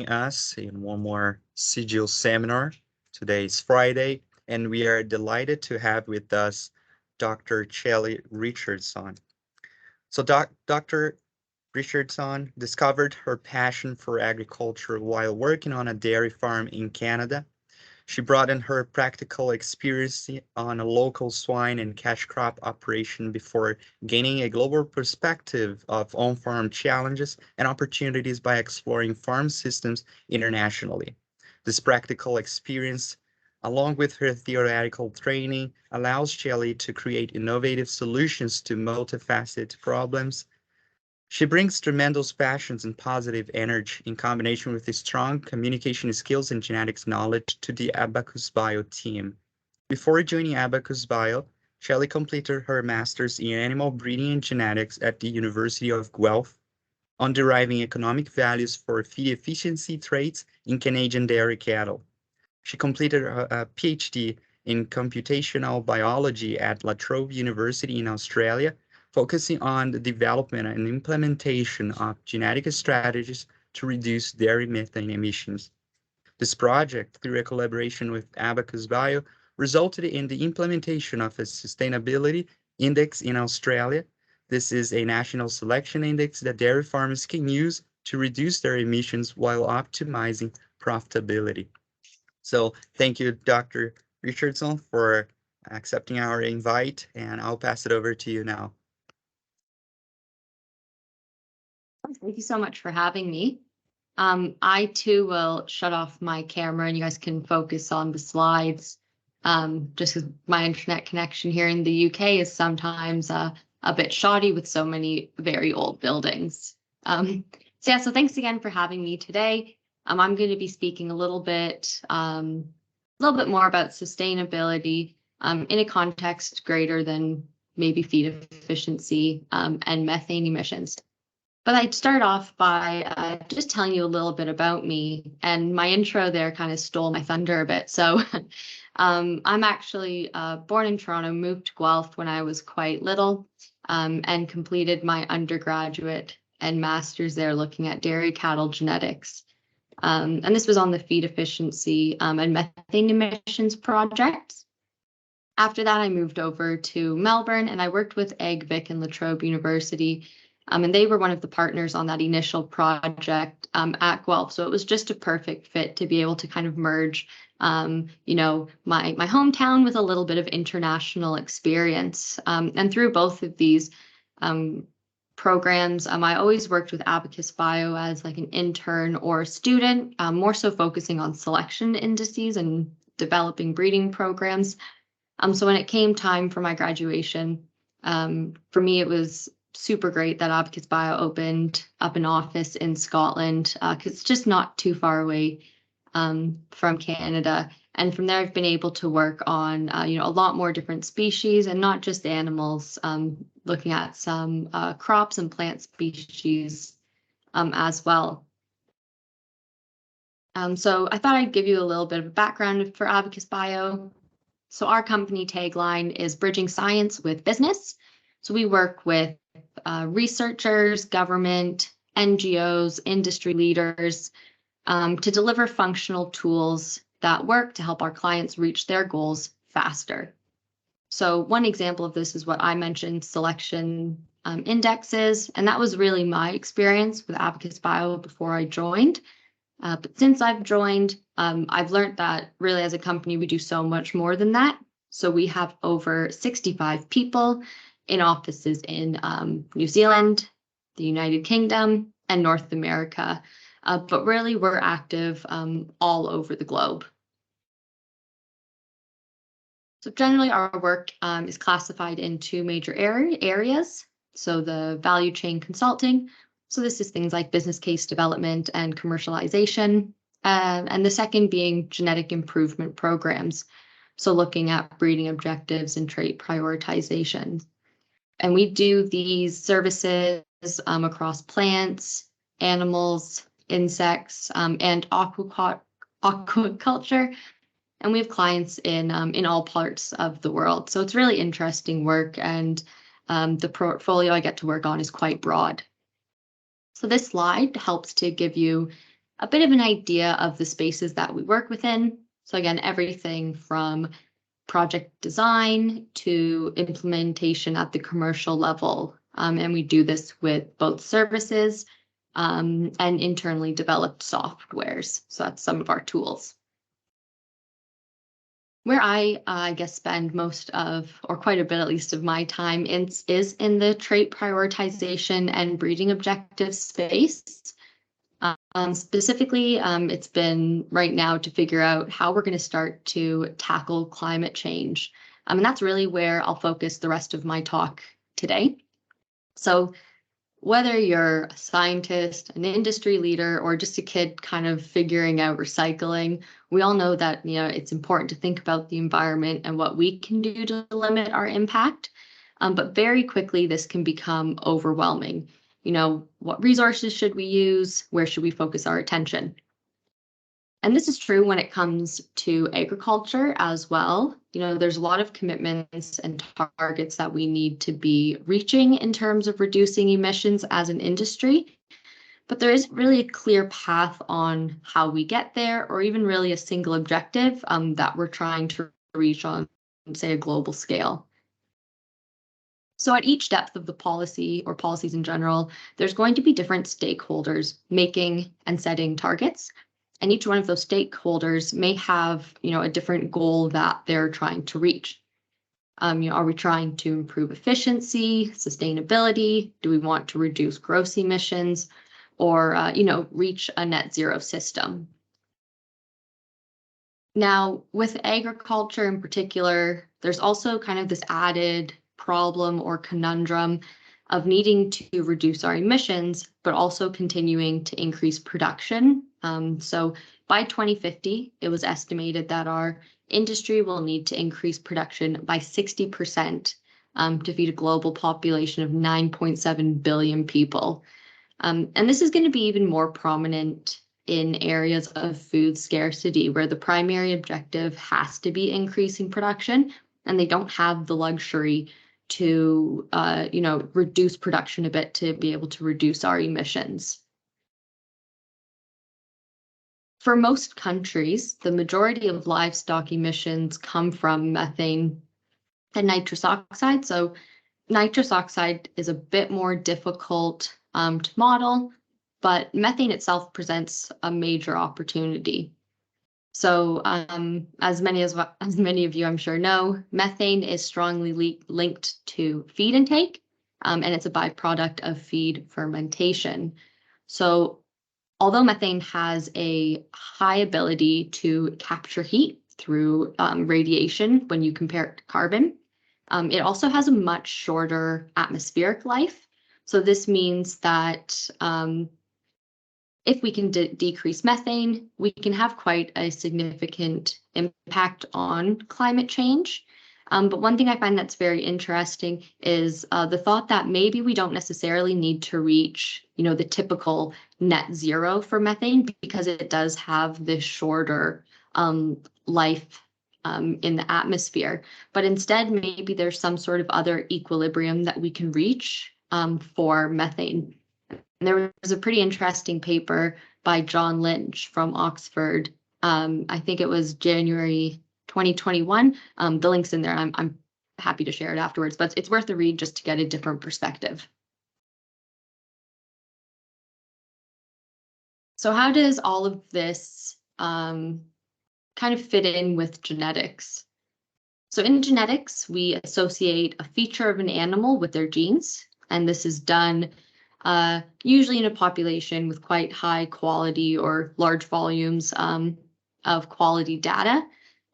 us in one more CGIL seminar. Today is Friday, and we are delighted to have with us Dr. Caeli Richardson. Dr. Richardson discovered her passion for agriculture while working on a dairy farm in Canada. She brought in her practical experience on a local swine and cash crop operation before gaining a global perspective of on-farm challenges and opportunities by exploring farm systems internationally. This practical experience, along with her theoretical training, allows Caeli to create innovative solutions to multifaceted problems. She brings tremendous passions and positive energy in combination with strong communication skills and genetics knowledge to the Abacus Bio team. Before joining Abacus Bio, Shelley completed her master's in animal breeding and genetics at the University of Guelph on deriving economic values for feed efficiency traits in Canadian dairy cattle. She completed a PhD in computational biology at La Trobe University in Australia, focusing on the development and implementation of genetic strategies to reduce dairy methane emissions. This project, through a collaboration with Abacus Bio, resulted in the implementation of a sustainability index in Australia. This is a national selection index that dairy farmers can use to reduce their emissions while optimizing profitability. So thank you, Dr. Richardson, for accepting our invite, and I'll pass it over to you now. Thank you so much for having me. I too will shut off my camera and you guys can focus on the slides. Just because my internet connection here in the UK is sometimes a bit shoddy with so many very old buildings. So thanks again for having me today. I'm going to be speaking a little bit more about sustainability in a context greater than maybe feed efficiency and methane emissions. But I'd start off by just telling you a little bit about me, and my intro there kind of stole my thunder a bit. So I'm actually born in Toronto, moved to Guelph when I was quite little, and completed my undergraduate and master's there looking at dairy cattle genetics. And this was on the feed efficiency and methane emissions project. After that, I moved over to Melbourne and I worked with AgVic and La Trobe University. And they were one of the partners on that initial project at Guelph. So it was just a perfect fit to be able to kind of merge, my hometown with a little bit of international experience. And through both of these programs, I always worked with Abacus Bio as like an intern or a student, more so focusing on selection indices and developing breeding programs. So when it came time for my graduation, for me, it was super great that Abacus Bio opened up an office in Scotland because it's just not too far away from Canada. And from there, I've been able to work on, a lot more different species and not just animals, looking at some crops and plant species as well. So I thought I'd give you a little bit of a background for Abacus Bio. So our company tagline is bridging science with business. So we work with researchers, government, NGOs, industry leaders to deliver functional tools that work to help our clients reach their goals faster. So one example of this is what I mentioned, selection indexes, and that was really my experience with Abacus Bio before I joined. But since I've joined, I've learned that really as a company, we do so much more than that. So we have over 65 people in offices in New Zealand, the United Kingdom, and North America. But really, we're active all over the globe. So generally, our work is classified in two major areas. So the value chain consulting. So this is things like business case development and commercialization. And the second being genetic improvement programs. So looking at breeding objectives and trait prioritization. And we do these services across plants, animals, insects, and aquaculture. And we have clients in all parts of the world. So it's really interesting work, and the portfolio I get to work on is quite broad. So this slide helps to give you a bit of an idea of the spaces that we work within. So again, everything from project design to implementation at the commercial level. And we do this with both services and internally developed softwares. So that's some of our tools. Where I guess spend most of, or quite a bit at least, of my time is in the trait prioritization and breeding objective space. Specifically, it's been right now to figure out how we're going to start to tackle climate change. And that's really where I'll focus the rest of my talk today. So whether you're a scientist, an industry leader, or just a kid kind of figuring out recycling, we all know that, it's important to think about the environment and what we can do to limit our impact. But very quickly, this can become overwhelming. What resources should we use? Where should we focus our attention? And this is true when it comes to agriculture as well. There's a lot of commitments and targets that we need to be reaching in terms of reducing emissions as an industry, but there isn't really a clear path on how we get there, or even really a single objective that we're trying to reach on, say, a global scale. So at each depth of the policy, or policies in general, there's going to be different stakeholders making and setting targets. And each one of those stakeholders may have, a different goal that they're trying to reach. Are we trying to improve efficiency, sustainability? Do we want to reduce gross emissions, or, reach a net zero system? Now, with agriculture in particular, there's also kind of this added problem or conundrum of needing to reduce our emissions, but also continuing to increase production. So by 2050, it was estimated that our industry will need to increase production by 60% to feed a global population of 9.7 billion people. And this is going to be even more prominent in areas of food scarcity, where the primary objective has to be increasing production, and they don't have the luxury to, reduce production a bit to be able to reduce our emissions. For most countries, the majority of livestock emissions come from methane and nitrous oxide. So nitrous oxide is a bit more difficult to model, but methane itself presents a major opportunity. So as many of you I'm sure know, methane is strongly linked to feed intake, and it's a byproduct of feed fermentation. So although methane has a high ability to capture heat through radiation when you compare it to carbon, it also has a much shorter atmospheric life. So this means that if we can decrease methane, we can have quite a significant impact on climate change. But one thing I find that's very interesting is the thought that maybe we don't necessarily need to reach, the typical net zero for methane, because it does have this shorter life in the atmosphere. But instead, maybe there's some sort of other equilibrium that we can reach for methane. And there was a pretty interesting paper by John Lynch from Oxford. I think it was January 2021. The link's in there. I'm happy to share it afterwards, but it's worth a read just to get a different perspective. So how does all of this kind of fit in with genetics? So in genetics, we associate a feature of an animal with their genes, and this is done usually in a population with quite high quality or large volumes of quality data.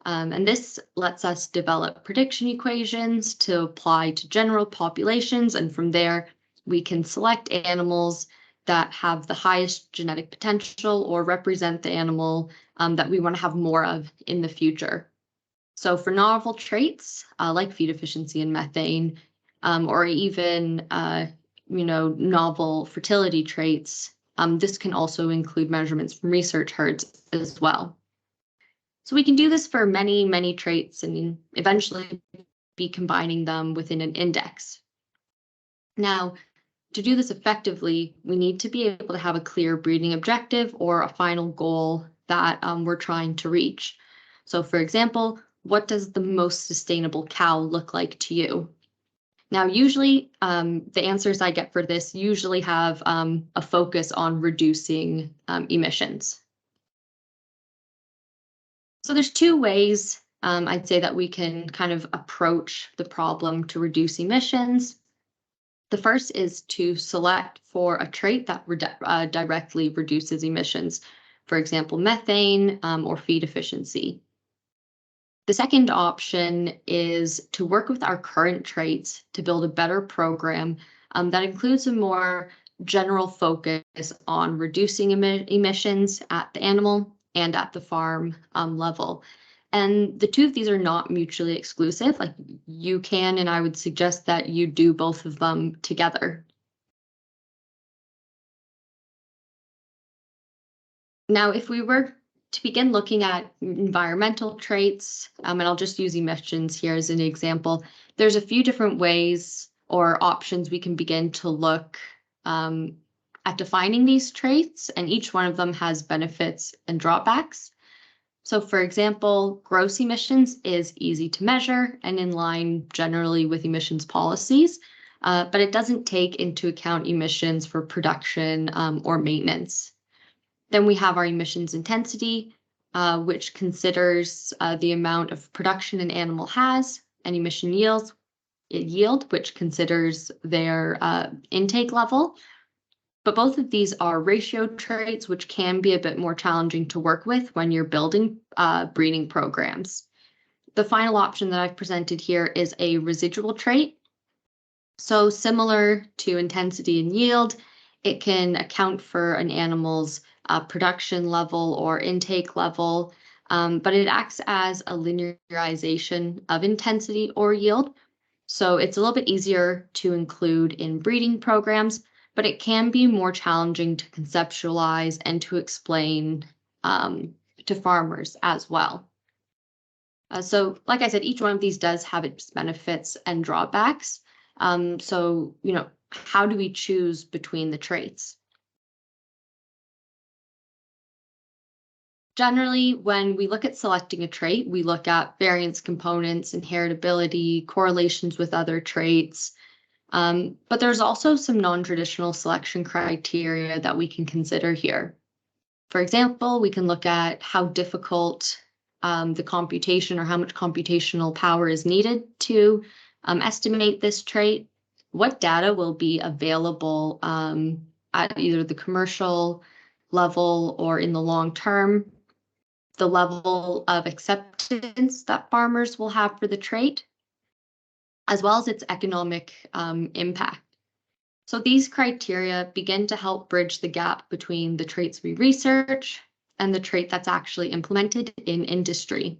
And this lets us develop prediction equations to apply to general populations. And from there, we can select animals that have the highest genetic potential or represent the animal that we want to have more of in the future. So for novel traits like feed efficiency and methane, or even novel fertility traits, this can also include measurements from research herds as well. So we can do this for many, many traits and eventually be combining them within an index. Now, to do this effectively, we need to be able to have a clear breeding objective or a final goal that we're trying to reach. So for example, what does the most sustainable cow look like to you? Now, usually the answers I get for this usually have a focus on reducing emissions. So there's two ways I'd say that we can kind of approach the problem to reduce emissions. The first is to select for a trait that directly reduces emissions, for example, methane or feed efficiency. The second option is to work with our current traits to build a better program that includes a more general focus on reducing emissions at the animal and at the farm level. And the two of these are not mutually exclusive. Like you can, and I would suggest that you do both of them together. Now, if we were to begin looking at environmental traits, and I'll just use emissions here as an example, there's a few different ways or options we can begin to look at defining these traits, and each one of them has benefits and drawbacks. So for example, gross emissions is easy to measure and in line generally with emissions policies, but it doesn't take into account emissions for production or maintenance. Then we have our emissions intensity, which considers the amount of production an animal has, and emission yield, which considers their intake level. But both of these are ratio traits, which can be a bit more challenging to work with when you're building breeding programs. The final option that I've presented here is a residual trait. So similar to intensity and yield, it can account for an animal's production level or intake level, but it acts as a linearization of intensity or yield. So it's a little bit easier to include in breeding programs, but it can be more challenging to conceptualize and to explain to farmers as well. So like I said, each one of these does have its benefits and drawbacks. So, how do we choose between the traits? Generally, when we look at selecting a trait, we look at variance components, inheritability, correlations with other traits, but there's also some non-traditional selection criteria that we can consider here. For example, we can look at how difficult the computation or how much computational power is needed to estimate this trait, what data will be available at either the commercial level or in the long term, the level of acceptance that farmers will have for the trait, as well as its economic impact. So these criteria begin to help bridge the gap between the traits we research and the trait that's actually implemented in industry.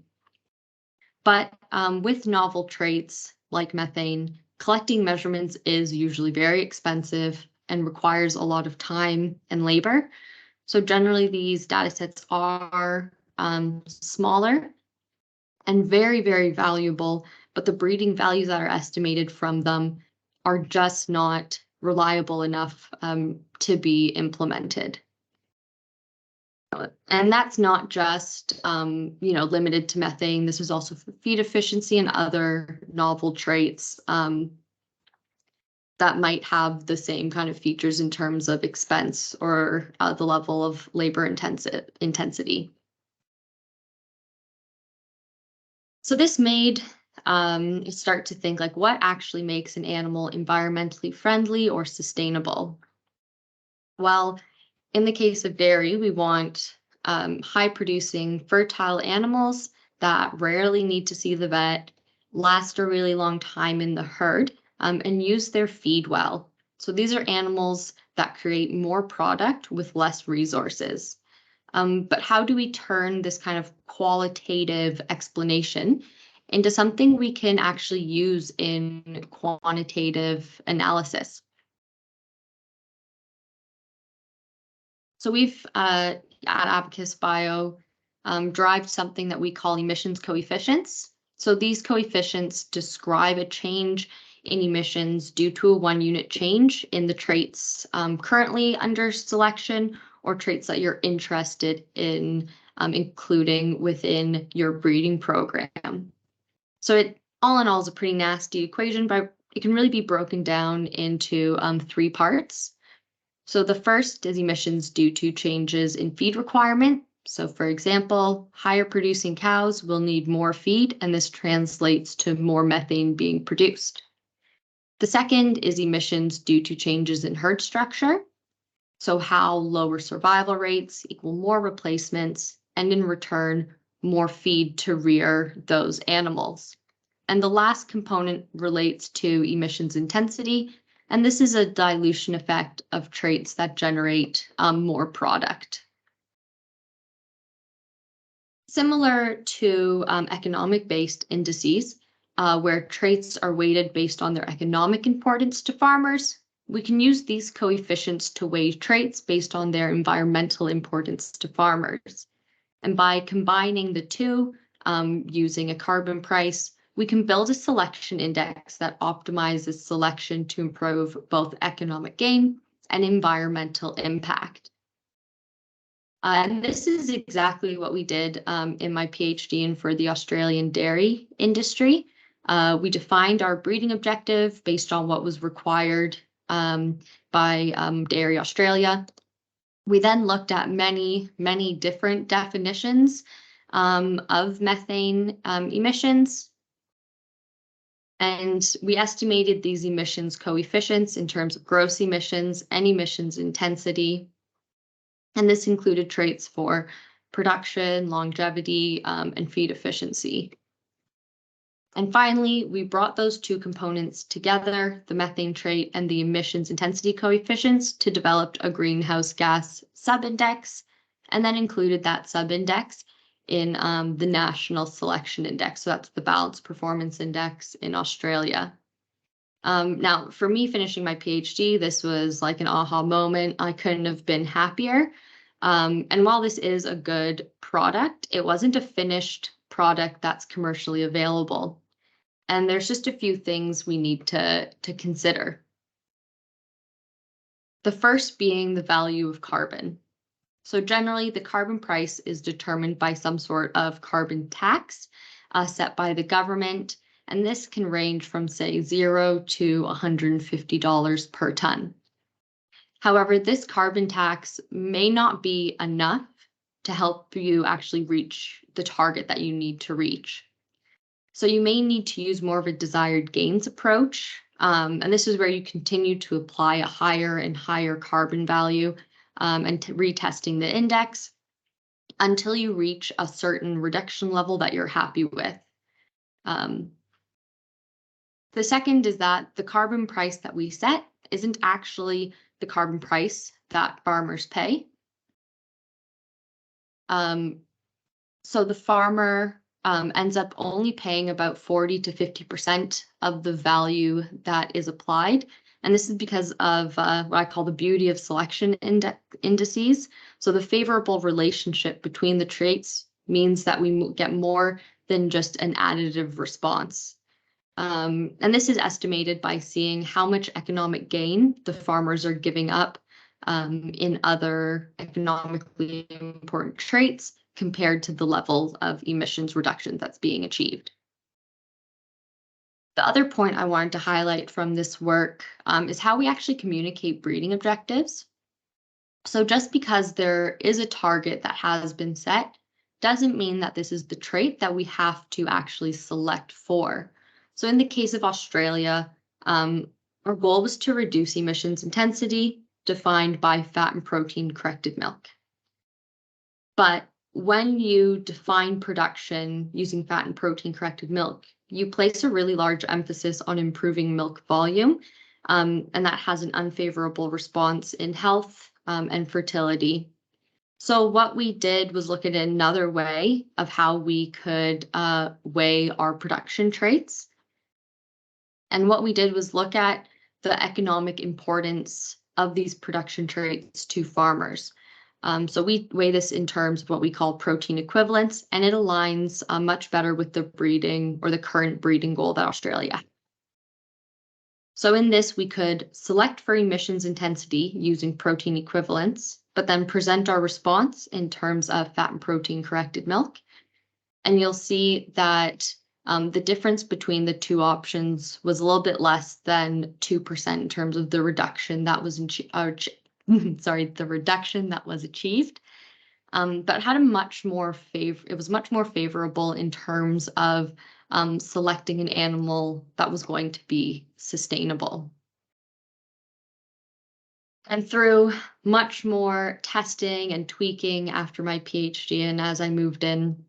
But with novel traits like methane, collecting measurements is usually very expensive and requires a lot of time and labor. So generally these data sets are smaller and very, very valuable, but the breeding values that are estimated from them are just not reliable enough to be implemented. And that's not just, limited to methane. This is also for feed efficiency and other novel traits that might have the same kind of features in terms of expense or the level of labor intensity. So this made start to think like what actually makes an animal environmentally friendly or sustainable? Well, in the case of dairy, we want high producing fertile animals that rarely need to see the vet, last a really long time in the herd, and use their feed well. So these are animals that create more product with less resources. But how do we turn this kind of qualitative explanation into something we can actually use in quantitative analysis? So we've at Abacus Bio derived something that we call emissions coefficients. So these coefficients describe a change in emissions due to a 1-unit change in the traits currently under selection or traits that you're interested in including within your breeding program. So it all in all is a pretty nasty equation, but it can really be broken down into 3 parts. So the first is emissions due to changes in feed requirement. So for example, higher producing cows will need more feed, and this translates to more methane being produced. The second is emissions due to changes in herd structure. So how lower survival rates equal more replacements, and in return, more feed to rear those animals. And the last component relates to emissions intensity, and this is a dilution effect of traits that generate more product. Similar to economic-based indices, where traits are weighted based on their economic importance to farmers, we can use these coefficients to weigh traits based on their environmental importance to farmers. And by combining the two, using a carbon price, we can build a selection index that optimizes selection to improve both economic gain and environmental impact. And this is exactly what we did in my PhD and for the Australian dairy industry. We defined our breeding objective based on what was required by Dairy Australia. We then looked at many different definitions of methane emissions. And we estimated these emissions coefficients in terms of gross emissions and emissions intensity. And this included traits for production, longevity, and feed efficiency. And finally, we brought those two components together, the methane trait and the emissions intensity coefficients, to develop a greenhouse gas subindex, and then included that subindex in the National Selection Index. So that's the Balanced Performance Index in Australia. Now, for me finishing my PhD, this was like an aha moment. I couldn't have been happier. And while this is a good product, it wasn't a finished product that's commercially available. And there's just a few things we need to consider. The first being the value of carbon. So generally, the carbon price is determined by some sort of carbon tax set by the government. And this can range from, say, $0 to $150 per ton. However, this carbon tax may not be enough to help you actually reach the target that you need to reach. So you may need to use more of a desired gains approach. And this is where you continue to apply a higher and higher carbon value and retesting the index until you reach a certain reduction level that you're happy with. The second is that the carbon price that we set isn't actually the carbon price that farmers pay. So the farmer ends up only paying about 40 to 50% of the value that is applied. And this is because of what I call the beauty of selection indices. So the favorable relationship between the traits means that we get more than just an additive response. And this is estimated by seeing how much economic gain the farmers are giving up in other economically important traits compared to the level of emissions reduction that's being achieved. The other point I wanted to highlight from this work is how we actually communicate breeding objectives. So just because there is a target that has been set doesn't mean that this is the trait that we have to actually select for. So in the case of Australia, our goal was to reduce emissions intensity defined by fat and protein corrected milk. But when you define production using fat and protein corrected milk, you place a really large emphasis on improving milk volume, and that has an unfavorable response in health and fertility. So what we did was look at another way of how we could weigh our production traits. And what we did was look at the economic importance of these production traits to farmers. So we weigh this in terms of what we call protein equivalence, and it aligns much better with the breeding or the current breeding goal that Australia has. So in this, we could select for emissions intensity using protein equivalents, but then present our response in terms of fat and protein corrected milk. And you'll see that the difference between the two options was a little bit less than 2% in terms of the reduction that was the reduction that was achieved. But it had a much more it was much more favorable in terms of selecting an animal that was going to be sustainable. And through much more testing and tweaking after my PhD, and as I moved in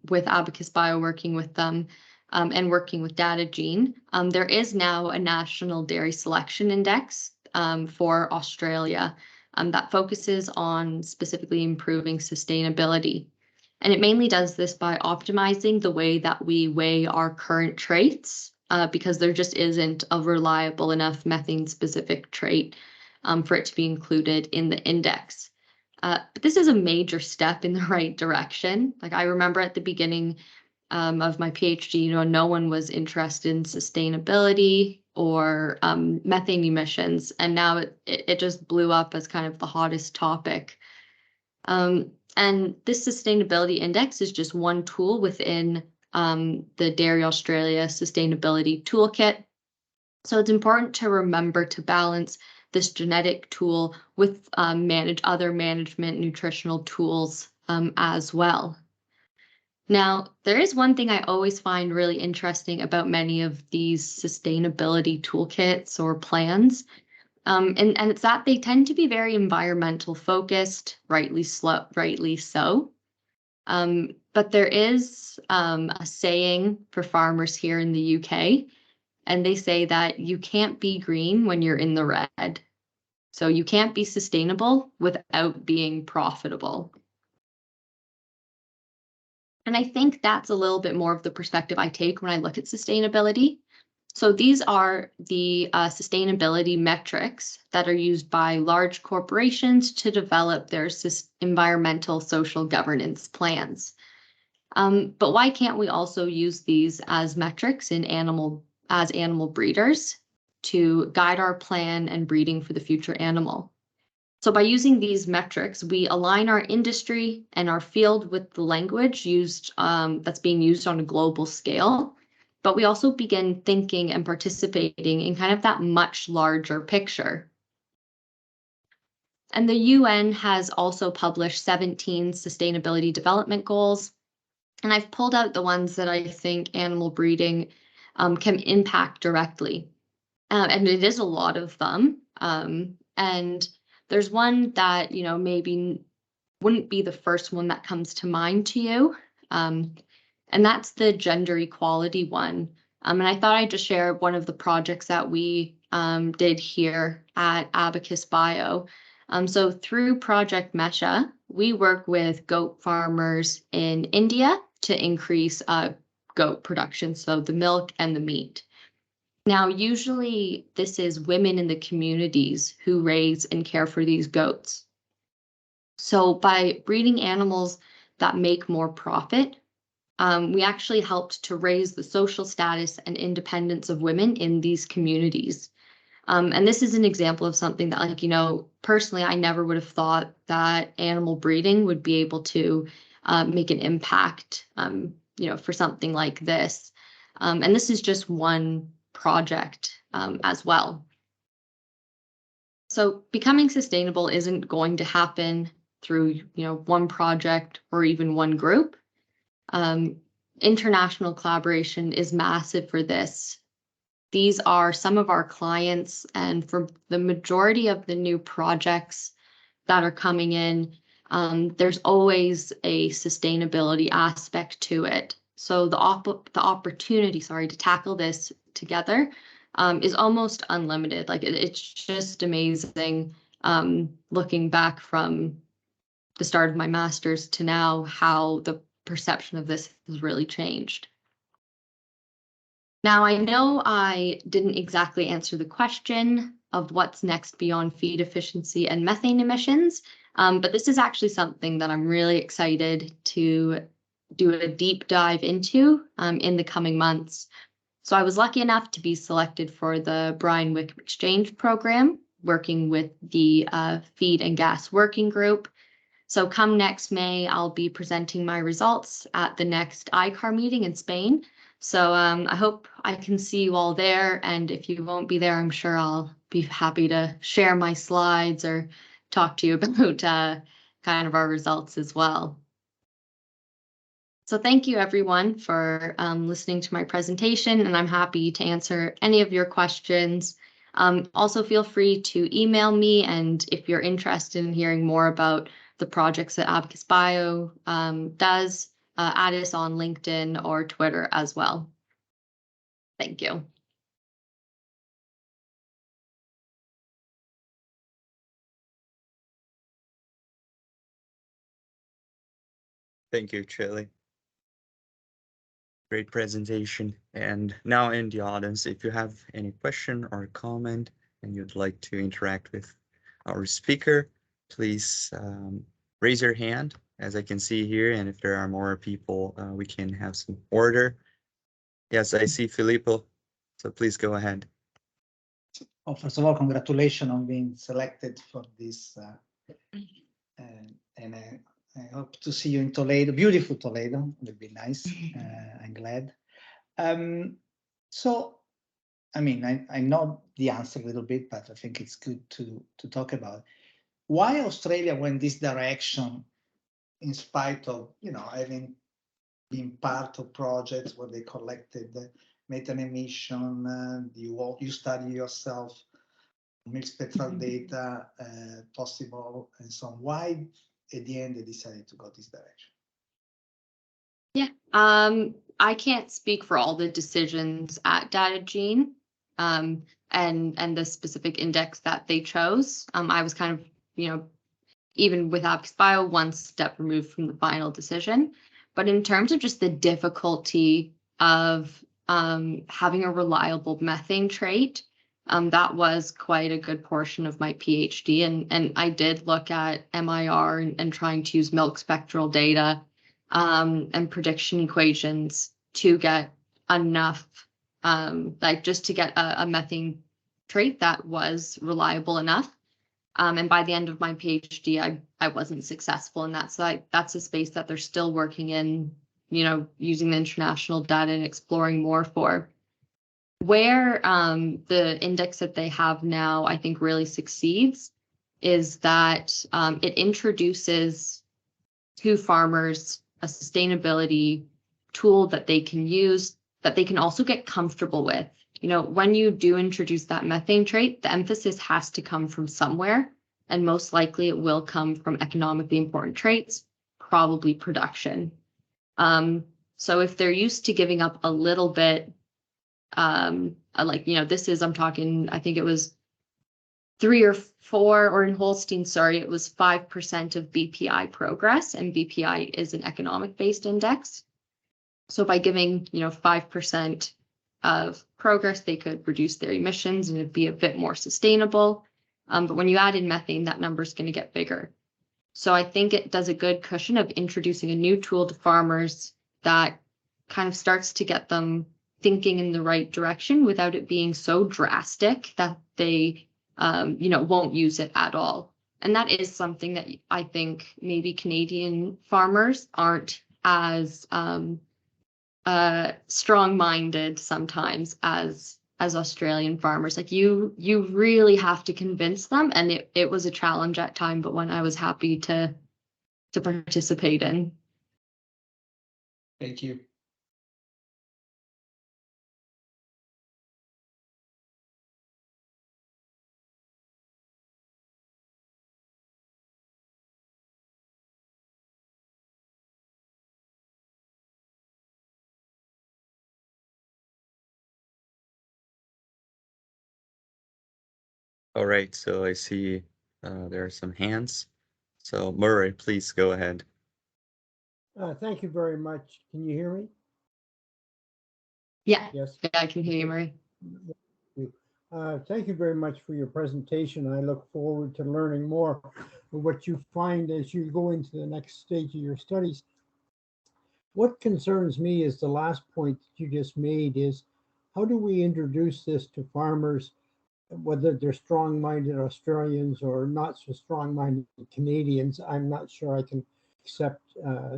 with Abacus Bio, working with them and working with DataGene, there is now a national dairy selection index for Australia that focuses on specifically improving sustainability. And it mainly does this by optimizing the way that we weigh our current traits, because there just isn't a reliable enough methane-specific trait for it to be included in the index. But this is a major step in the right direction. Like, I remember at the beginning of my PhD, no one was interested in sustainability or methane emissions, and now it just blew up as kind of the hottest topic. And this sustainability index is just one tool within the Dairy Australia Sustainability Toolkit. So it's important to remember to balance this genetic tool with other management nutritional tools as well. Now, there is one thing I always find really interesting about many of these sustainability toolkits or plans, and it's that they tend to be very environmental focused, rightly so. But there is a saying for farmers here in the UK, and they say that you can't be green when you're in the red. So you can't be sustainable without being profitable. And I think that's a little bit more of the perspective I take when I look at sustainability. So these are the sustainability metrics that are used by large corporations to develop their environmental social governance plans. But why can't we also use these as metrics in animal breeders to guide our plan and breeding for the future animal? So by using these metrics, we align our industry and our field with the language used that's being used on a global scale. But we also begin thinking and participating in kind of that much larger picture. And the UN has also published 17 sustainability development goals. And I've pulled out the ones that I think animal breeding can impact directly. And it is a lot of them. And there's one that, maybe wouldn't be the first one that comes to mind to you. And that's the gender equality one. And I thought I'd just share one of the projects that we did here at Abacus Bio. So through Project Mesha, we work with goat farmers in India to increase goat production, so the milk and the meat. Now, usually this is women in the communities who raise and care for these goats. So by breeding animals that make more profit, we actually helped to raise the social status and independence of women in these communities. And this is an example of something that, personally, I never would have thought that animal breeding would be able to make an impact, for something like this. And this is just one project as well. So becoming sustainable isn't going to happen through, one project or even one group. International collaboration is massive for this. These are some of our clients, and for the majority of the new projects that are coming in, there's always a sustainability aspect to it. So the opportunity, to tackle this together is almost unlimited. Like it's just amazing looking back from the start of my master's to now, how the perception of this has really changed. Now, I know I didn't exactly answer the question of what's next beyond feed efficiency and methane emissions, but this is actually something that I'm really excited to do a deep dive into in the coming months. So I was lucky enough to be selected for the Brian Wickham Exchange Program, working with the Feed and Gas Working Group. So come next May, I'll be presenting my results at the next ICAR meeting in Spain. So I hope I can see you all there. And if you won't be there, I'm sure I'll be happy to share my slides or talk to you about kind of our results as well. So thank you everyone for listening to my presentation, and I'm happy to answer any of your questions. Also feel free to email me, and if you're interested in hearing more about the projects that Abacus Bio does, add us on LinkedIn or Twitter as well. Thank you. Thank you, Caeli. Great presentation. And now in the audience, if you have any question or comment and you'd like to interact with our speaker, please raise your hand, as I can see here. And if there are more people, we can have some order. Yes, I see Filippo. So please go ahead. Oh, first of all, congratulations on being selected for this. And I hope to see you in Toledo, beautiful Toledo. It would be nice. I'm glad. So, I mean, I know the answer a little bit, but I think it's good to talk about why Australia went this direction, in spite of, you know, having been part of projects where they collected methane emission. You study yourself, mixed spectral data, possible, and so on. Why, at the end, they decided to go this direction? Yeah, I can't speak for all the decisions at DataGene and the specific index that they chose. I was kind of, you know, even with Abacus Bio, one step removed from the final decision. But in terms of just the difficulty of having a reliable methane trait, that was quite a good portion of my PhD. And I did look at MIR and trying to use milk spectral data and prediction equations to get enough, like just to get a methane trait that was reliable enough. And by the end of my PhD, I wasn't successful in that. So that's a space that they're still working in, you know, using the international data and exploring more for. Where the index that they have now, I think, really succeeds is that it introduces to farmers a sustainability tool that they can use, that they can also get comfortable with. You know, when you do introduce that methane trait, the emphasis has to come from somewhere, and most likely it will come from economically important traits, probably production. So if they're used to giving up a little bit, like, you know, I'm talking, I think it was 3 or 4, or in Holstein, sorry, it was 5% of BPI progress, and BPI is an economic-based index. So by giving, you know, 5% of progress, they could reduce their emissions and it'd be a bit more sustainable. But when you add in methane, that number is going to get bigger. So I think it does a good cushion of introducing a new tool to farmers that kind of starts to get them thinking in the right direction without it being so drastic that they, you know, won't use it at all. And that is something that I think maybe Canadian farmers aren't as strong-minded sometimes as Australian farmers. Like you really have to convince them, and it was a challenge at time, but one I was happy to participate in. Thank you. All right, so I see there are some hands. So Murray, please go ahead. Thank you very much. Can you hear me? Yeah. Yes. Yeah, I can hear you, Murray. Thank you very much for your presentation. I look forward to learning more of what you find as you go into the next stage of your studies. What concerns me is the last point that you just made is how do we introduce this to farmers, whether they're strong-minded Australians or not so strong-minded Canadians? I'm not sure I can accept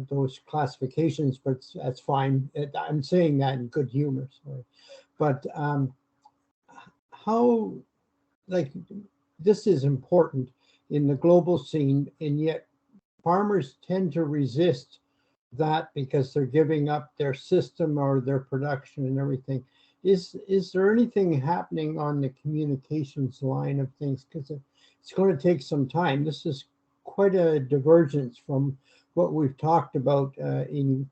those classifications, but that's fine. I'm saying that in good humor, sorry. But how, like, this is important in the global scene, and yet farmers tend to resist that because they're giving up their system or their production and everything. Is there anything happening on the communications line of things? Because it's going to take some time. This is quite a divergence from what we've talked about in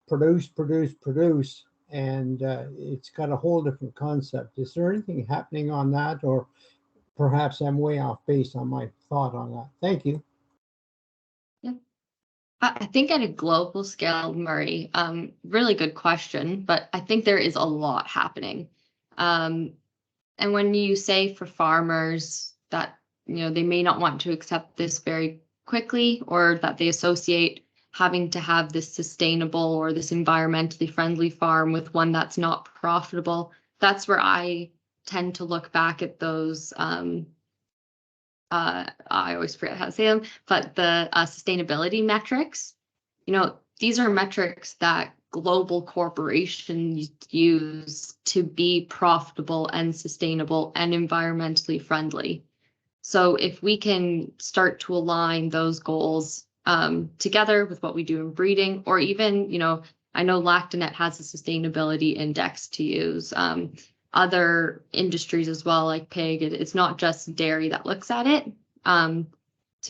produce, and it's got a whole different concept. Is there anything happening on that, or perhaps I'm way off base on my thought on that? Thank you. Yeah. I think at a global scale, Murray, really good question, but I think there is a lot happening. And when you say for farmers that, they may not want to accept this very quickly, or that they associate having to have this sustainable or this environmentally friendly farm with one that's not profitable, that's where I tend to look back at those I always forget how to say them, but the sustainability metrics, these are metrics that global corporations use to be profitable and sustainable and environmentally friendly. So if we can start to align those goals together with what we do in breeding, or even, I know Lactanet has a sustainability index to use. Other industries as well, like pig, it's not just dairy that looks at it. So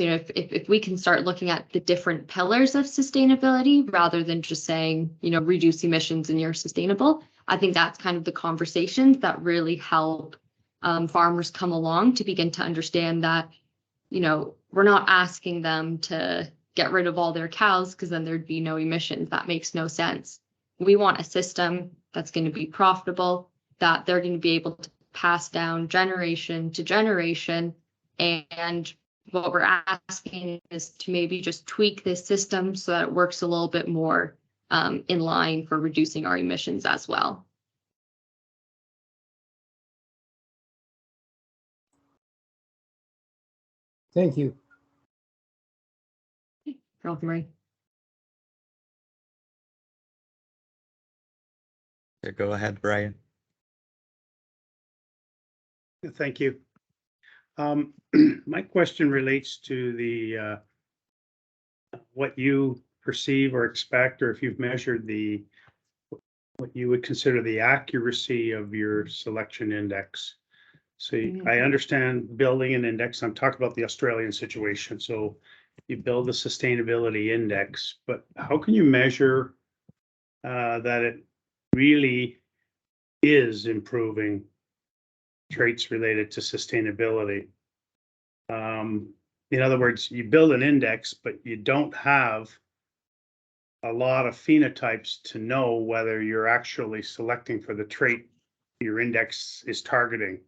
if we can start looking at the different pillars of sustainability rather than just saying, reduce emissions and you're sustainable, I think that's kind of the conversations that really help farmers come along to begin to understand that, we're not asking them to get rid of all their cows because then there'd be no emissions. That makes no sense. We want a system that's going to be profitable, that they're going to be able to pass down generation to generation. And what we're asking is to maybe just tweak this system so that it works a little bit more in line for reducing our emissions as well. Thank you. Rosemary. Yeah, go ahead, Brian. Thank you. My question relates to the what you perceive or expect, or if you've measured what you would consider the accuracy of your selection index. So I understand building an index. I'm talking about the Australian situation. So you build a sustainability index, but how can you measure that it really is improving traits related to sustainability? In other words, you build an index, but you don't have a lot of phenotypes to know whether you're actually selecting for the trait your index is targeting.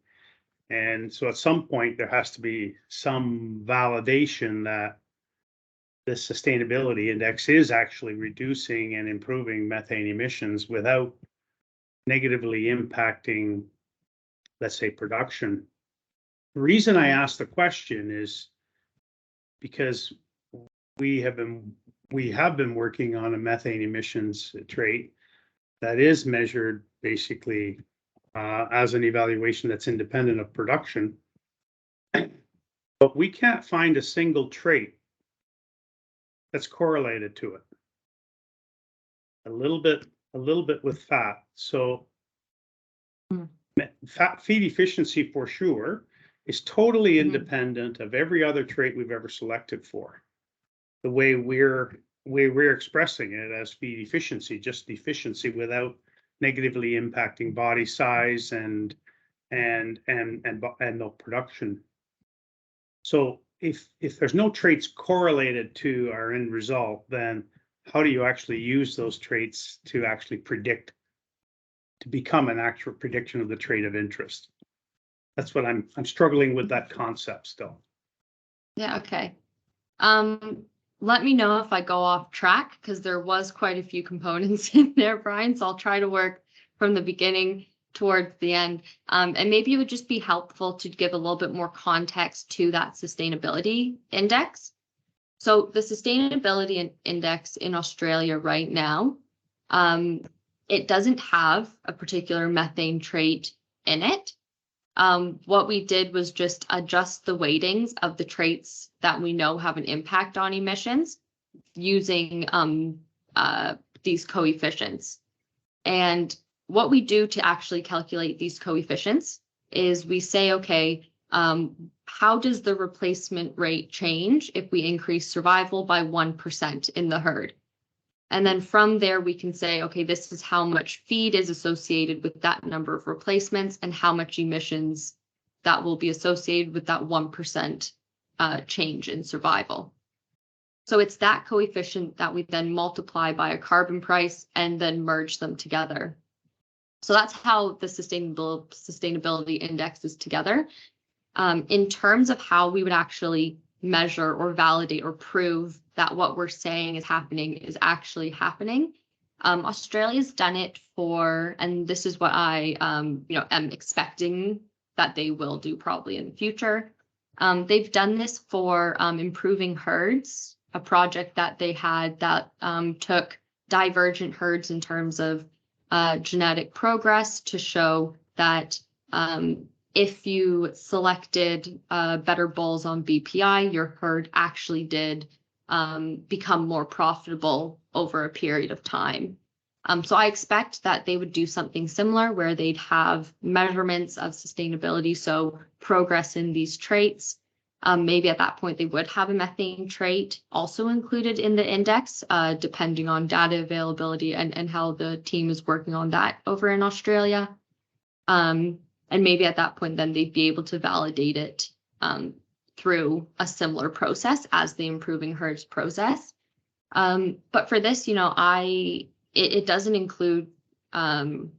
And so at some point, there has to be some validation that the sustainability index is actually reducing and improving methane emissions without negatively impacting, let's say, production. The reason I asked the question is because we have been working on a methane emissions trait that is measured basically as an evaluation that's independent of production, but we can't find a single trait that's correlated to it. A little bit with fat. So fat feed efficiency for sure is totally independent of every other trait we've ever selected for. The way we're expressing it as feed efficiency, just efficiency without negatively impacting body size and milk production. So if there's no traits correlated to our end result, then how do you actually use those traits to actually predict, to become an actual prediction of the trait of interest? That's what I'm struggling with, that concept still. Yeah, okay. Let me know if I go off track, because there was quite a few components in there, Brian, so I'll try to work from the beginning. towards the end. And maybe it would just be helpful to give a little bit more context to that sustainability index. So the sustainability index in Australia right now, it doesn't have a particular methane trait in it. What we did was just adjust the weightings of the traits that we know have an impact on emissions using these coefficients. And what we do to actually calculate these coefficients is we say, okay, how does the replacement rate change if we increase survival by 1% in the herd? And then from there, we can say, okay, this is how much feed is associated with that number of replacements and how much emissions that will be associated with that 1% change in survival. So it's that coefficient that we then multiply by a carbon price and then merge them together. So that's how the sustainability index is together. In terms of how we would actually measure or validate or prove that what we're saying is happening is actually happening. Australia's done it for, and this is what I am expecting that they will do probably in the future. They've done this for improving herds, a project that they had that took divergent herds in terms of genetic progress to show that if you selected better bulls on BPI, your herd actually did become more profitable over a period of time. So I expect that they would do something similar where they'd have measurements of sustainability, so progress in these traits. Maybe at that point they would have a methane trait also included in the index, depending on data availability and how the team is working on that over in Australia. And maybe at that point, then they'd be able to validate it through a similar process as the improving herds process. But for this, it doesn't include all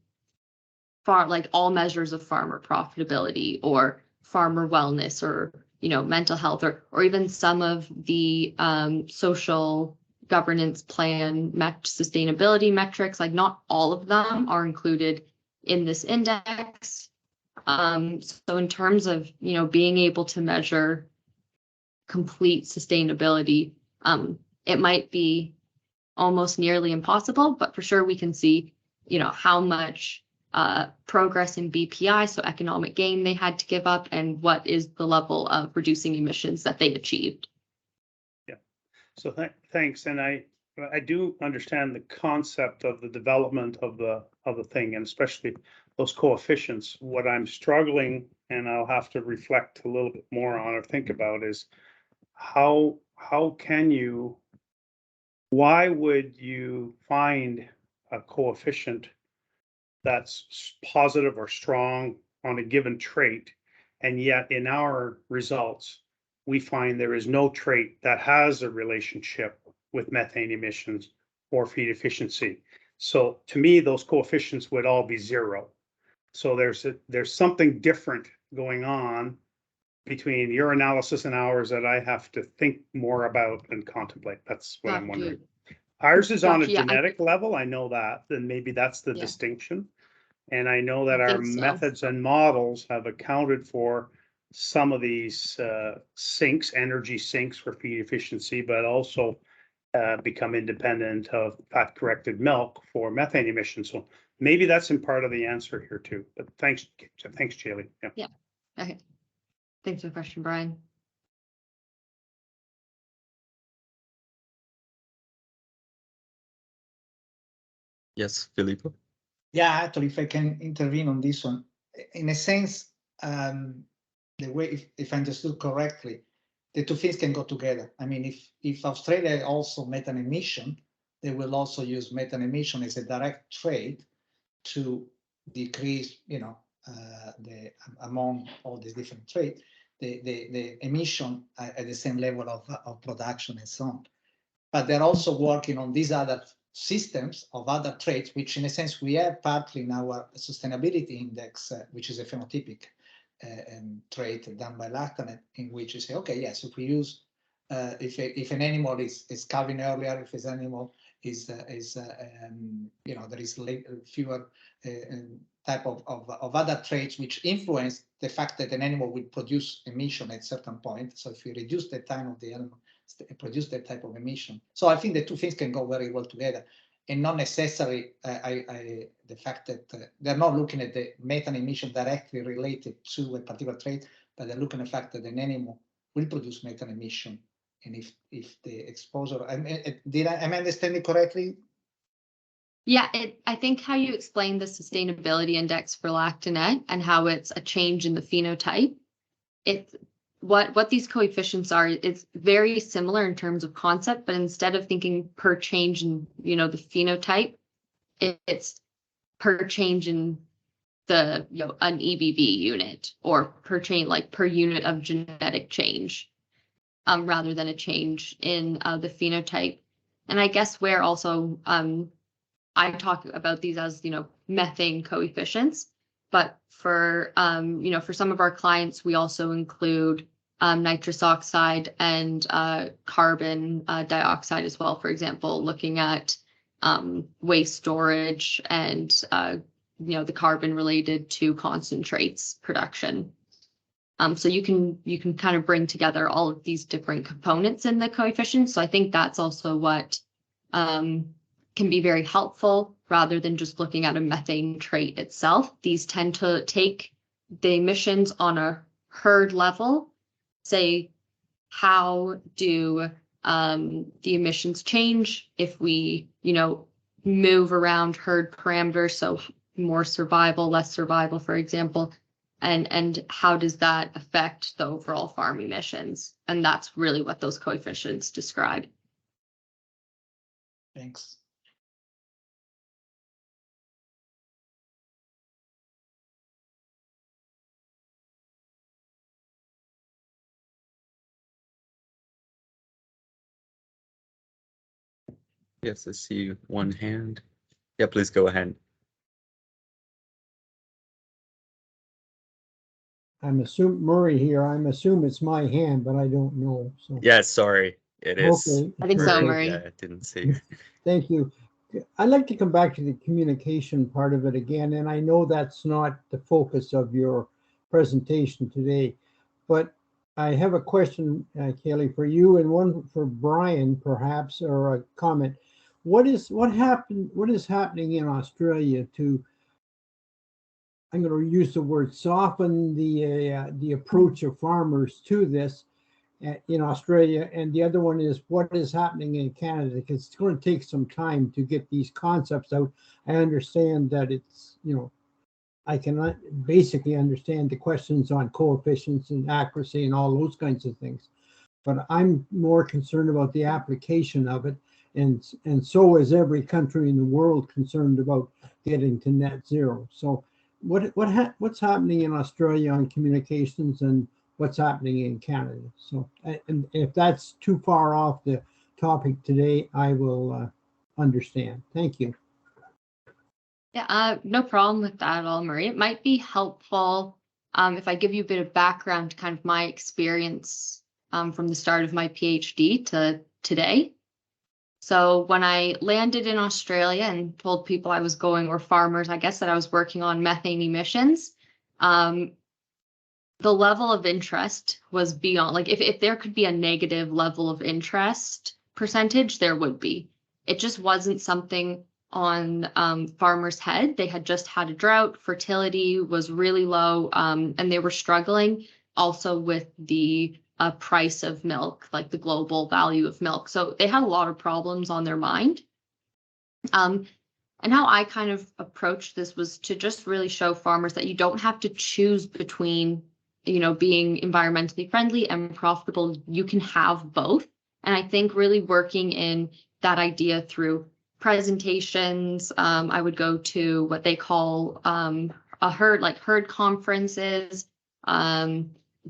measures of farmer profitability or farmer wellness or mental health or even some of the social governance plan sustainability metrics. Like not all of them are included in this index. So in terms of, being able to measure complete sustainability, it might be almost nearly impossible, but for sure we can see, how much progress in BPI, so economic gain they had to give up, and what is the level of reducing emissions that they achieved. Yeah. So thanks. And I do understand the concept of the development of the thing, and especially those coefficients. What I'm struggling, and I'll have to reflect a little bit more on or think about, is how can you, why would you find a coefficient that's positive or strong on a given trait, and yet in our results we find there is no trait that has a relationship with methane emissions or feed efficiency? So to me, those coefficients would all be zero. So there's something different going on between your analysis and ours that I have to think more about and contemplate. That's what I'm wondering. Ours is on a genetic level. I know that, then maybe that's the distinction. And I know that our methods and models have accounted for some of these sinks, energy sinks for feed efficiency, but also become independent of fat-corrected milk for methane emissions. So maybe that's in part of the answer here too. But thanks, Caeli. Yeah. Okay. Thanks for the question, Brian. Yes, Filippo. Yeah, actually, if I can intervene on this one, in a sense, the way, if I understood correctly, the two things can go together. I mean, if Australia also methane emission, they will also use methane emission as a direct trait to decrease, among all these different traits, the emission at the same level of production and so on. But they're also working on these other systems of other traits, which in a sense we have partly in our sustainability index, which is a phenotypic trait done by Lactanet, in which you say, okay, yes, if we use, if an animal is calving earlier, if this animal is there is fewer type of other traits which influence the fact that an animal will produce emission at a certain point. So if you reduce the time of the animal produce that type of emission. So I think the two things can go very well together, and not necessarily the fact that they're not looking at the methane emission directly related to a particular trait, but they're looking at the fact that an animal will produce methane emission. And if the exposure, am I understanding correctly? Yeah, I think how you explained the sustainability index for lactanet and how it's a change in the phenotype, it's what these coefficients are, it's very similar in terms of concept, but instead of thinking per change in, the phenotype, it's per change in the, an EBV unit, or per change, like per unit of genetic change, rather than a change in the phenotype. And I guess where also, I talk about these as, methane coefficients, but for, for some of our clients, we also include nitrous oxide and carbon dioxide as well. For example, looking at waste storage and, the carbon related to concentrates production. So you can kind of bring together all of these different components in the coefficients. So I think that's also what can be very helpful, rather than just looking at a methane trait itself. These tend to take the emissions on a herd level, say, how do the emissions change if we, move around herd parameters, so more survival, less survival, for example, and how does that affect the overall farm emissions? And that's really what those coefficients describe. Thanks. Yes, I see one hand. Yeah, please go ahead. I'm assuming Murray here. I'm assuming it's my hand, but I don't know. So Yeah, sorry, it is. okay. I think so, Murray. Murray. Yeah, I didn't see. Thank you. I'd like to come back to the communication part of it again, and I know that's not the focus of your presentation today, but I have a question, Caeli, for you, and one for Brian, perhaps, or a comment. What is happening in Australia to, I'm going to use the word, soften the approach of farmers to this in Australia, and the other one is what is happening in Canada, because it's going to take some time to get these concepts out. I understand that it's, I can basically understand the questions on coefficients and accuracy and all those kinds of things, but I'm more concerned about the application of it, and so is every country in the world concerned about getting to net zero. So what's happening in Australia on communications, and what's happening in Canada? So, and if that's too far off the topic today, I will understand. Thank you. Yeah, no problem with that at all, Murray. It might be helpful if I give you a bit of background, kind of my experience from the start of my PhD to today. So when I landed in Australia and told people I was going, or farmers, I guess, that I was working on methane emissions, the level of interest was beyond, like, if there could be a negative level of interest percentage, there would be. It just wasn't something on farmers' head. They had just had a drought, fertility was really low, and they were struggling also with the price of milk, like the global value of milk. So they had a lot of problems on their mind. And how I kind of approached this was to just really show farmers that you don't have to choose between, being environmentally friendly and profitable. You can have both. And I think really working in that idea through presentations, I would go to what they call herd conferences,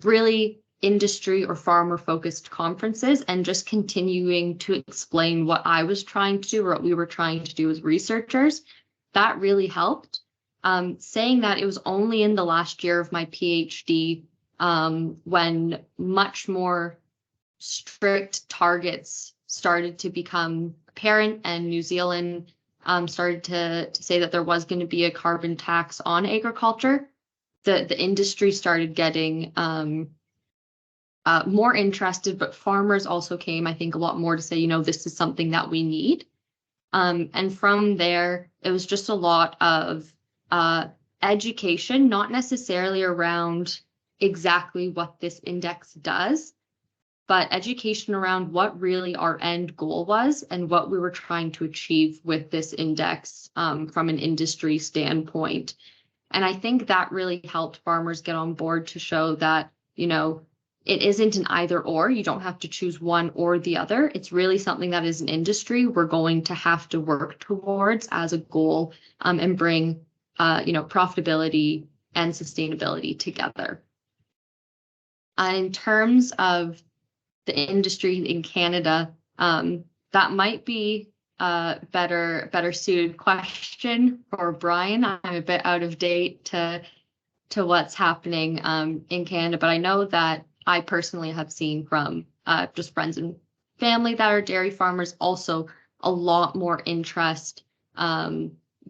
really industry or farmer focused conferences, and just continuing to explain what I was trying to do, or what we were trying to do as researchers. That really helped. Saying that, it was only in the last year of my PhD when much more strict targets started to become apparent, and New Zealand started to say that there was going to be a carbon tax on agriculture, the industry started getting more interested, but farmers also came, I think, a lot more to say, this is something that we need. And from there, it was just a lot of education, not necessarily around exactly what this index does, but education around what really our end goal was and what we were trying to achieve with this index from an industry standpoint. And I think that really helped farmers get on board to show that, it isn't an either or. You don't have to choose one or the other. It's really something that as an industry we're going to have to work towards as a goal and bring, profitability and sustainability together. In terms of the industry in Canada, that might be a better suited question for Brian. I'm a bit out of date to what's happening in Canada, but I know that I personally have seen from just friends and family that are dairy farmers also a lot more interest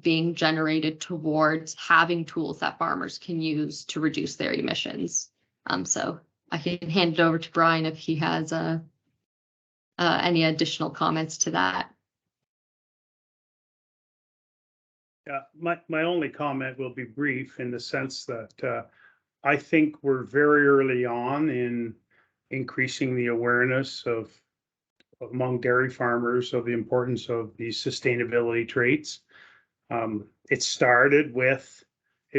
being generated towards having tools that farmers can use to reduce their emissions. So I can hand it over to Brian if he has any additional comments to that. Yeah, my only comment will be brief in the sense that I think we're very early on in increasing the awareness among dairy farmers of the importance of these sustainability traits. It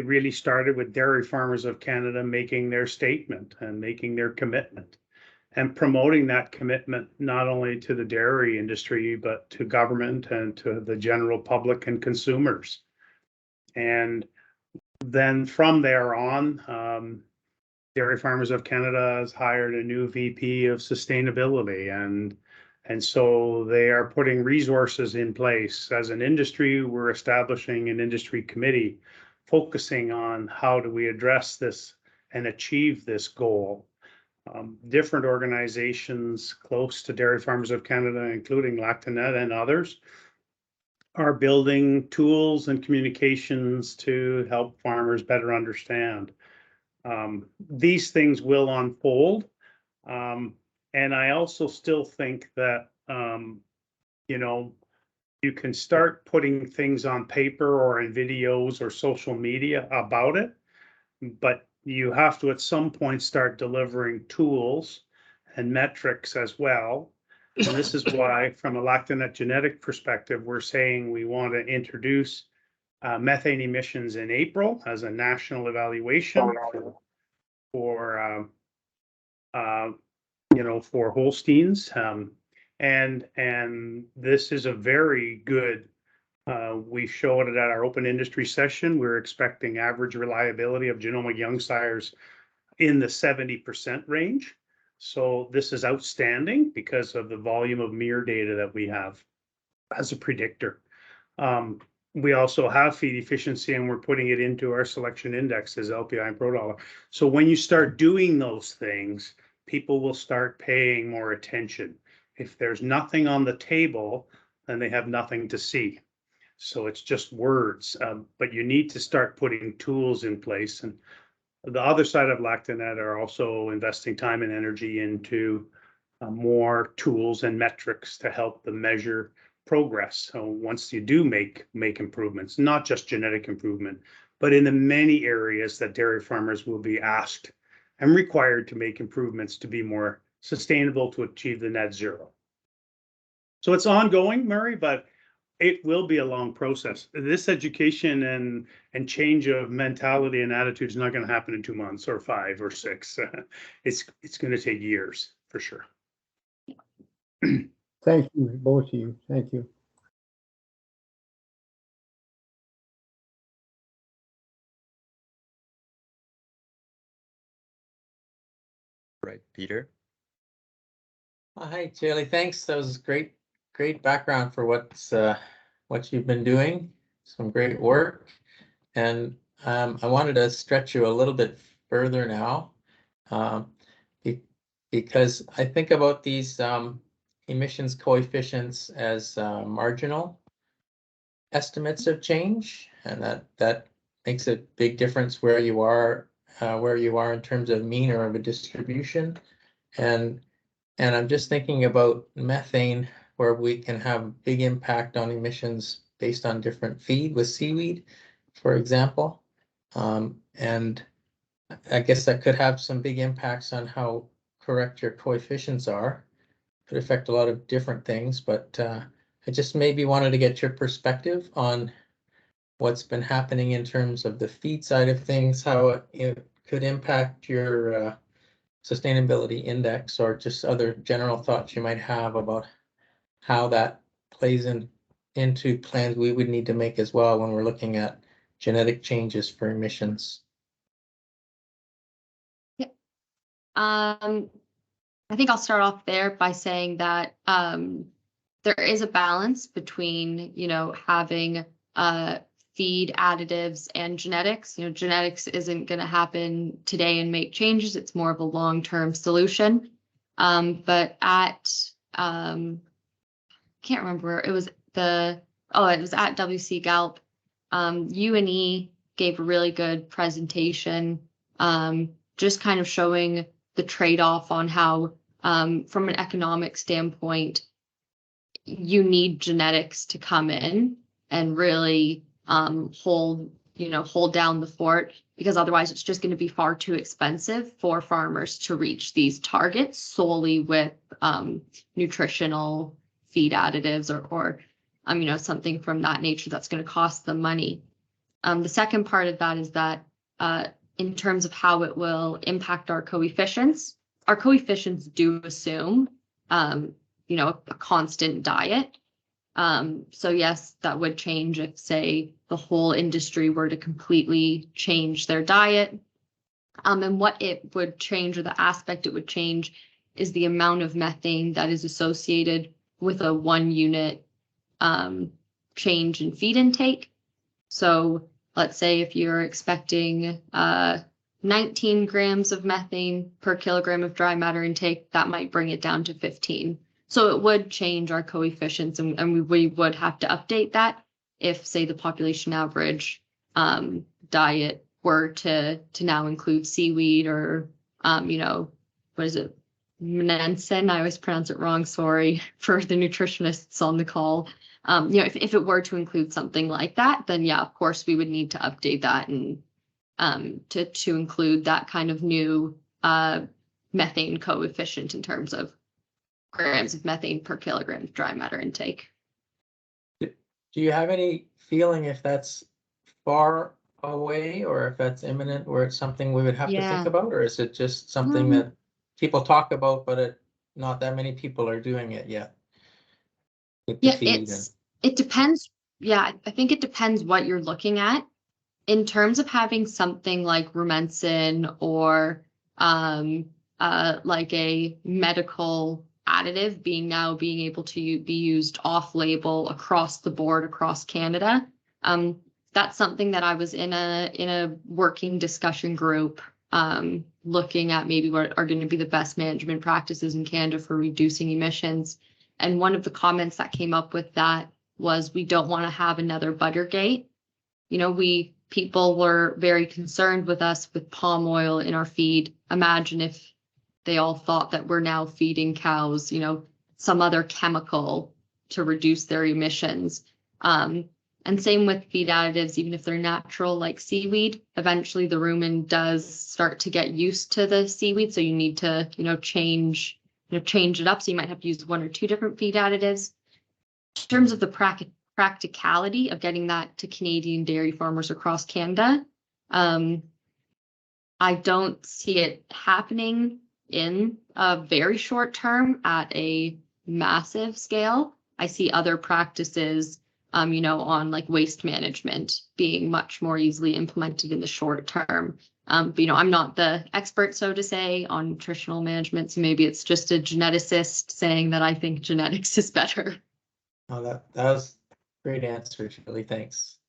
really started with Dairy Farmers of Canada making their statement and making their commitment and promoting that commitment not only to the dairy industry, but to government and to the general public and consumers. And then from there on, Dairy Farmers of Canada has hired a new VP of sustainability, and so they are putting resources in place. As an industry, we're establishing an industry committee focusing on how do we address this and achieve this goal. Different organizations close to Dairy Farmers of Canada, including Lactanet and others, are building tools and communications to help farmers better understand. These things will unfold. And I also still think that, you can start putting things on paper or in videos or social media about it, but you have to at some point start delivering tools and metrics as well. And this is why, from a Lactanet genetic perspective, we're saying we want to introduce methane emissions in April as a national evaluation for Holsteins. And this is a very good, we showed it at our open industry session. We're expecting average reliability of genomic young sires in the 70% range. So this is outstanding because of the volume of MER data that we have as a predictor. We also have feed efficiency, and we're putting it into our selection indexes, LPI and ProDollar. So when you start doing those things, people will start paying more attention. If there's nothing on the table, then they have nothing to see. So it's just words, but you need to start putting tools in place. And the other side of Lactanet are also investing time and energy into more tools and metrics to help them measure progress. So once you do make improvements, not just genetic improvement, but in the many areas that dairy farmers will be asked and required to make improvements to be more sustainable to achieve the net zero. So it's ongoing, Murray, but it will be a long process. This education and change of mentality and attitude is not going to happen in 2 months or 5 or 6. It's going to take years for sure. Thank you, both of you. Thank you. Right, Peter. Hi, Caeli. Thanks. That was great background for what you've been doing. Some great work. And I wanted to stretch you a little bit further now, because I think about these emissions coefficients as marginal. estimates of change, and that makes a big difference where you are in terms of mean or of a distribution. And I'm just thinking about methane, where we can have big impact on emissions based on different feed with seaweed, for example. And I guess that could have some big impacts on how correct your coefficients are. Could affect a lot of different things, but I just maybe wanted to get your perspective on what's been happening in terms of the feed side of things, how it could impact your sustainability index, or just other general thoughts you might have about how that plays into plans we would need to make as well when we're looking at genetic changes for emissions. I think I'll start off there by saying that there is a balance between, you know, having feed additives and genetics. You know, genetics isn't going to happen today and make changes. It's more of a long-term solution. But at can't remember where it was it was at WC UNE gave a really good presentation, just kind of showing the trade-off on how, from an economic standpoint, you need genetics to come in and really hold down the fort, because otherwise it's just going to be far too expensive for farmers to reach these targets solely with nutritional feed additives or something from that nature that's going to cost them money. The second part of that is that in terms of how it will impact our coefficients do assume a constant diet. So yes, that would change if, say, the whole industry were to completely change their diet. And what it would change, or the aspect it would change, is the amount of methane that is associated with a 1 unit change in feed intake. So let's say if you're expecting 19 grams of methane per kilogram of dry matter intake, that might bring it down to 15. So it would change our coefficients, and we would have to update that if, say, the population average diet were to now include seaweed or, what is it? Menensen, I always pronounce it wrong, sorry for the nutritionists on the call. If it were to include something like that, then yeah, of course, we would need to update that and to include that kind of new methane coefficient in terms of grams of methane per kilogram of dry matter intake. Do you have any feeling if that's far away or if that's imminent, or it's something we would have to think about, or is it just something that people talk about, but not that many people are doing it yet? Yeah, it depends. Yeah, I think it depends what you're looking at. In terms of having something like Rumensin or like a medical additive being able to be used off-label across the board across Canada, that's something that I was in a working discussion group looking at maybe what are going to be the best management practices in Canada for reducing emissions. And one of the comments that came up with that was, we don't want to have another Buttergate. People were very concerned with us with palm oil in our feed. Imagine if they all thought that we're now feeding cows, some other chemical to reduce their emissions. And same with feed additives, even if they're natural like seaweed, eventually the rumen does start to get used to the seaweed. So you need to, change it up. So you might have to use 1 or 2 different feed additives. In terms of the practicality of getting that to Canadian dairy farmers across Canada, I don't see it happening in a very short term at a massive scale. I see other practices, on like waste management being much more easily implemented in the short term. But, I'm not the expert, so to say, on nutritional management. So maybe it's just a geneticist saying that I think genetics is better. Oh, that was a great answer, Julie. Thanks.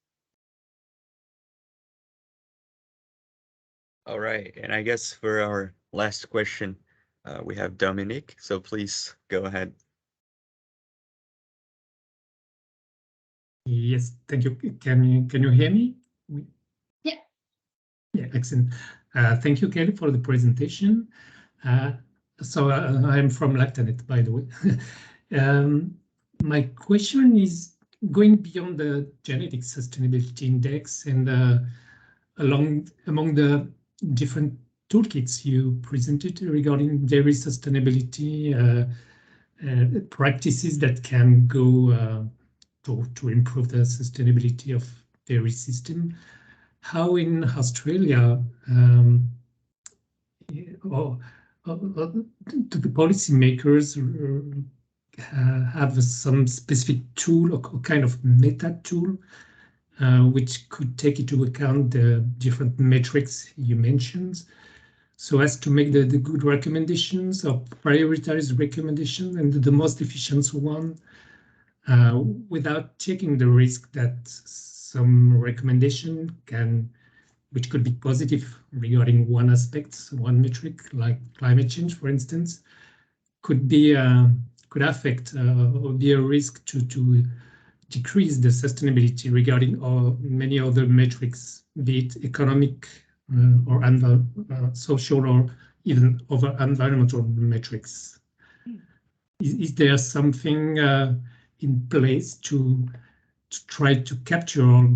All right, and I guess for our last question, we have Dominic. So please go ahead. Yes, thank you. Can you hear me? Yeah. Yeah, excellent. Thank you, Caeli, for the presentation. I'm from Lactanet, by the way. My question is going beyond the genetic sustainability index and among the different toolkits you presented regarding dairy sustainability, practices that can go to improve the sustainability of dairy system. How in Australia or do the policymakers have some specific tool or kind of meta tool which could take into account the different metrics you mentioned, so as to make the good recommendations or prioritize recommendations and the most efficient one, without taking the risk that some recommendation which could be positive regarding one aspect, one metric like climate change, for instance, could affect or be a risk to decrease the sustainability regarding many other metrics, be it economic or social or even other environmental metrics. Is there something in place to try to capture all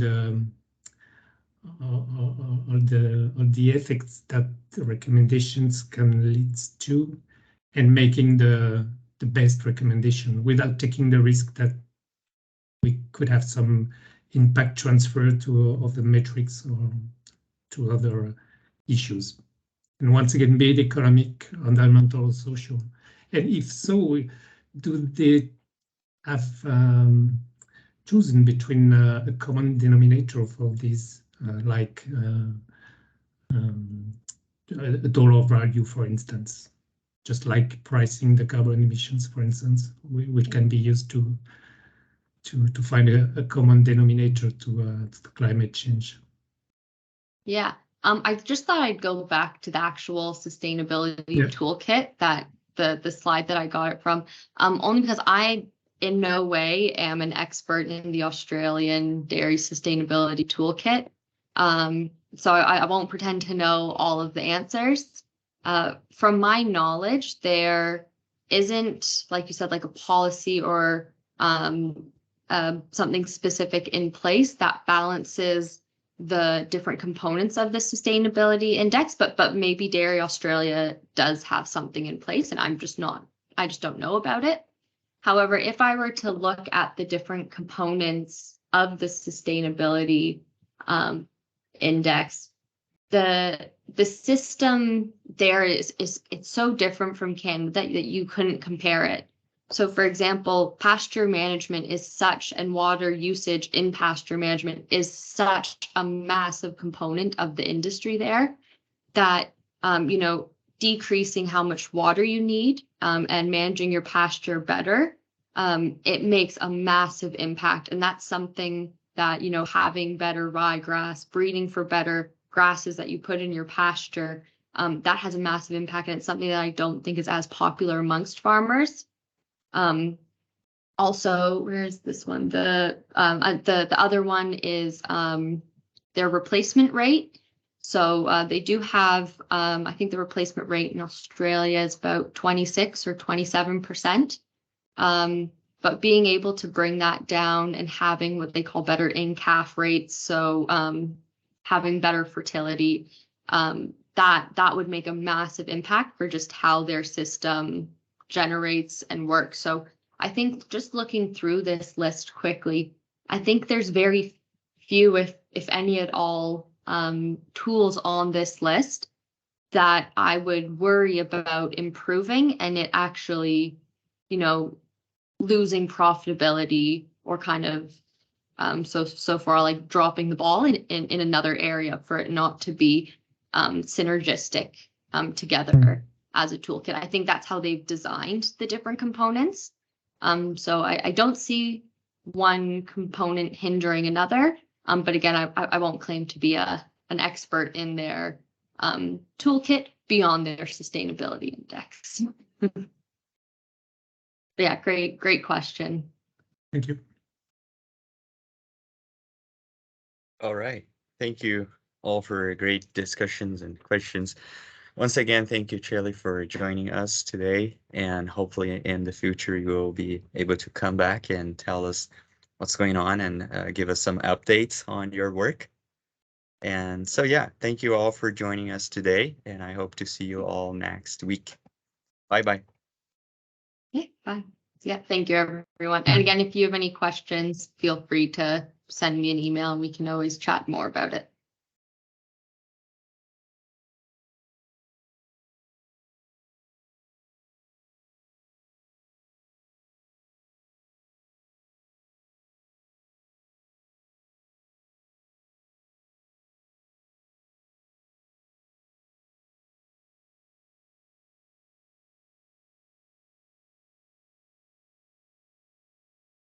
the effects that the recommendations can lead to, and making the best recommendation without taking the risk that we could have some impact transfer to other metrics or to other issues? And once again, be it economic, environmental, or social. And if so, do they have chosen between a common denominator for these, like a dollar value, for instance, just like pricing the carbon emissions, for instance, which can be used to find a common denominator to climate change? Yeah. I just thought I'd go back to the actual sustainability toolkit, that the slide that I got it from, only because I in no way am an expert in the Australian dairy sustainability toolkit. So I won't pretend to know all of the answers. From my knowledge, there isn't, like you said, like a policy or something specific in place that balances the different components of the sustainability index, but maybe Dairy Australia does have something in place and I just don't know about it. However, if I were to look at the different components of the sustainability index, the system there is it's so different from Canada that you couldn't compare it. So, for example, pasture management is such, and water usage in pasture management is such a massive component of the industry there that, decreasing how much water you need and managing your pasture better, it makes a massive impact. And that's something that, having better ryegrass, breeding for better grasses that you put in your pasture, that has a massive impact. And it's something that I don't think is as popular amongst farmers. Also, where's this one? The other one is their replacement rate. So they do have, I think the replacement rate in Australia is about 26 or 27%. But being able to bring that down and having what they call better in-calf rates, so having better fertility, that would make a massive impact for just how their system generates and works. So I think just looking through this list quickly, I think there's very few, if any at all, tools on this list that I would worry about improving and it actually, losing profitability or kind of so far like dropping the ball in another area for it not to be synergistic together as a toolkit. I think that's how they've designed the different components. So I don't see one component hindering another. But again, I won't claim to be an expert in their toolkit beyond their sustainability index. Yeah, great question. Thank you. All right. Thank you all for great discussions and questions. Once again, thank you, Caeli, for joining us today. And hopefully in the future, you will be able to come back and tell us what's going on and give us some updates on your work. And so, yeah, thank you all for joining us today. And I hope to see you all next week. Bye-bye. Yeah, bye. Yeah, thank you, everyone. And again, if you have any questions, feel free to send me an email and we can always chat more about it.